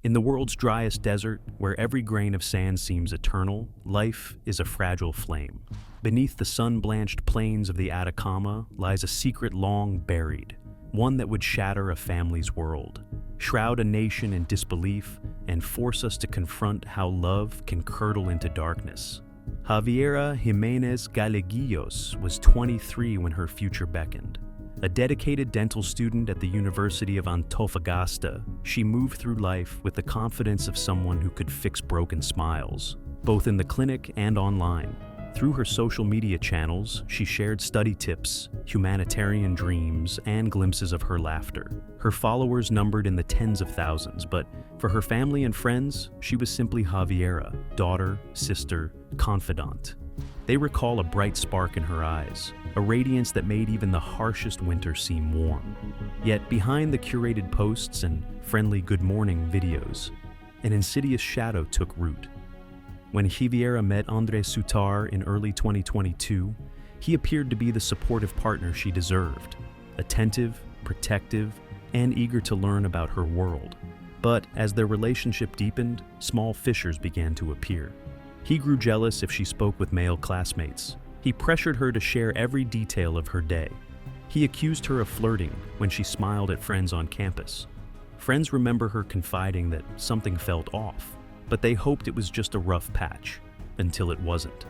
In the world's driest desert, where every grain of sand seems eternal, life is a fragile flame. Beneath the sun-blanched plains of the Atacama lies a secret long buried, one that would shatter a family's world, shroud a nation in disbelief, and force us to confront how love can curdle into darkness. Javiera Himenez Galleguillos was 23 when her future beckoned. A dedicated dental student at the University of Antofagasta, she moved through life with the confidence of someone who could fix broken smiles, both in the clinic and online. Through her social media channels, she shared study tips, humanitarian dreams, and glimpses of her laughter. Her followers numbered in the tens of thousands, but for her family and friends, she was simply Javiera, daughter, sister, confidant. They recall a bright spark in her eyes, a radiance that made even the harshest winter seem warm. Yet behind the curated posts and friendly good morning videos, an insidious shadow took root. When Javiera met Andres Sutar in early 2022, he appeared to be the supportive partner she deserved, attentive, protective, and eager to learn about her world. But as their relationship deepened, small fissures began to appear. He grew jealous if she spoke with male classmates. He pressured her to share every detail of her day. He accused her of flirting when she smiled at friends on campus. Friends remember her confiding that something felt off, but they hoped it was just a rough patch, until it wasn't.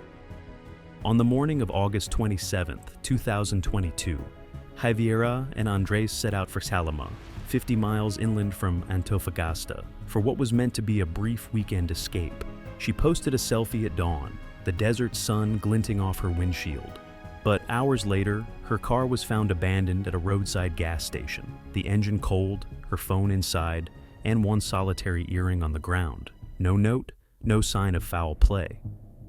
On the morning of August 27, 2022, Javiera and Andres set out for Salima, 50 miles inland from Antofagasta, for what was meant to be a brief weekend escape. She posted a selfie at dawn, the desert sun glinting off her windshield. But hours later, her car was found abandoned at a roadside gas station, the engine cold, her phone inside, and one solitary earring on the ground. No note, no sign of foul play.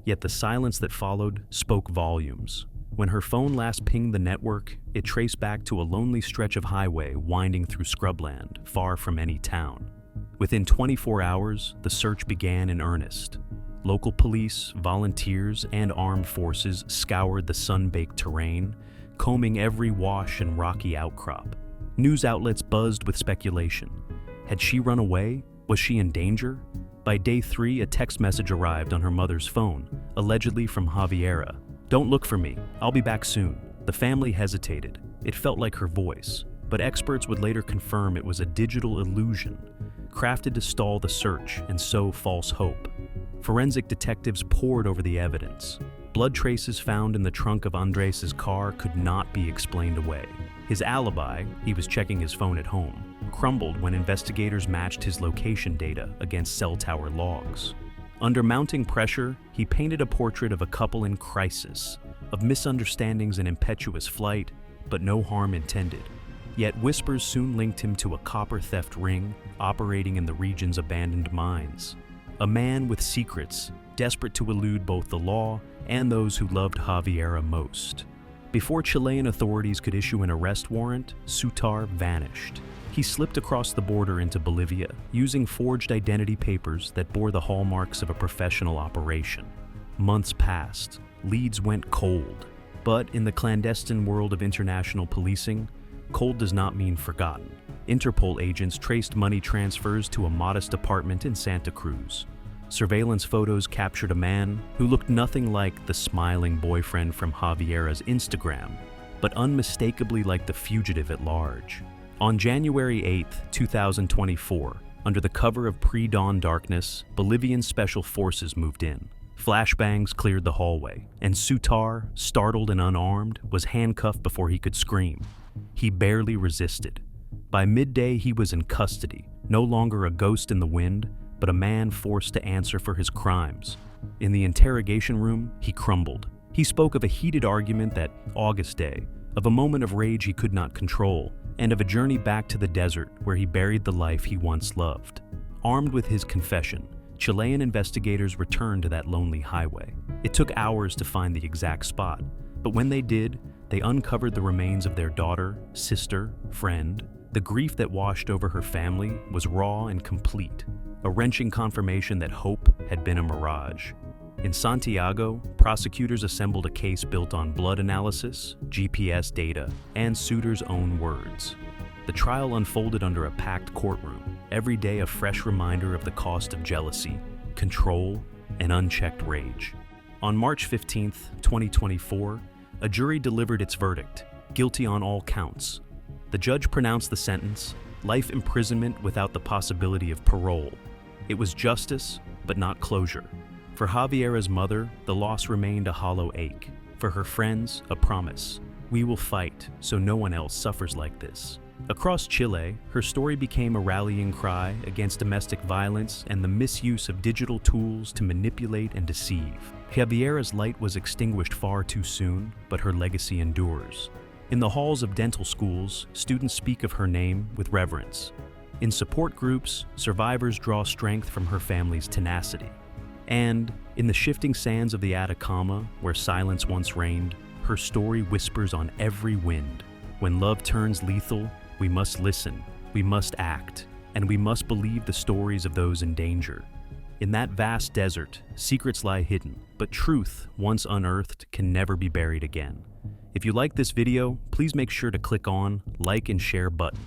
Yet the silence that followed spoke volumes. When her phone last pinged the network, it traced back to a lonely stretch of highway winding through scrubland, far from any town. Within 24 hours, the search began in earnest. Local police, volunteers, and armed forces scoured the sun-baked terrain, combing every wash and rocky outcrop. News outlets buzzed with speculation. Had she run away? Was she in danger? By day 3, a text message arrived on her mother's phone, allegedly from Javiera. "Don't look for me. I'll be back soon." The family hesitated. It felt like her voice, but experts would later confirm it was a digital illusion, crafted to stall the search and sow false hope. Forensic detectives pored over the evidence. Blood traces found in the trunk of Andres' car could not be explained away. His alibi, he was checking his phone at home, crumbled when investigators matched his location data against cell tower logs. Under mounting pressure, he painted a portrait of a couple in crisis, of misunderstandings and impetuous flight, but no harm intended. Yet whispers soon linked him to a copper theft ring operating in the region's abandoned mines. A man with secrets, desperate to elude both the law and those who loved Javiera most. Before Chilean authorities could issue an arrest warrant, Sutar vanished. He slipped across the border into Bolivia, using forged identity papers that bore the hallmarks of a professional operation. Months passed, leads went cold. But in the clandestine world of international policing, cold does not mean forgotten. Interpol agents traced money transfers to a modest apartment in Santa Cruz. Surveillance photos captured a man who looked nothing like the smiling boyfriend from Javiera's Instagram, but unmistakably like the fugitive at large. On January 8, 2024, under the cover of pre-dawn darkness, Bolivian special forces moved in. Flashbangs cleared the hallway, and Sutar, startled and unarmed, was handcuffed before he could scream. He barely resisted. By midday, he was in custody, no longer a ghost in the wind, but a man forced to answer for his crimes. In the interrogation room, he crumbled. He spoke of a heated argument that August day, of a moment of rage he could not control, and of a journey back to the desert where he buried the life he once loved. Armed with his confession, Chilean investigators returned to that lonely highway. It took hours to find the exact spot, but when they did, they uncovered the remains of their daughter, sister, friend. The grief that washed over her family was raw and complete, a wrenching confirmation that hope had been a mirage. In Santiago, prosecutors assembled a case built on blood analysis, GPS data, and Sutar's own words. The trial unfolded under a packed courtroom, every day a fresh reminder of the cost of jealousy, control, and unchecked rage. On March 15, 2024, a jury delivered its verdict, guilty on all counts. The judge pronounced the sentence, life imprisonment without the possibility of parole. It was justice, but not closure. For Javiera's mother, the loss remained a hollow ache. For her friends, a promise. We will fight so no one else suffers like this. Across Chile, her story became a rallying cry against domestic violence and the misuse of digital tools to manipulate and deceive. Javiera's light was extinguished far too soon, but her legacy endures. In the halls of dental schools, students speak of her name with reverence. In support groups, survivors draw strength from her family's tenacity. And, in the shifting sands of the Atacama, where silence once reigned, her story whispers on every wind. When love turns lethal, we must listen, we must act, and we must believe the stories of those in danger. In that vast desert, secrets lie hidden, but truth, once unearthed, can never be buried again. If you like this video, please make sure to click on like and share button.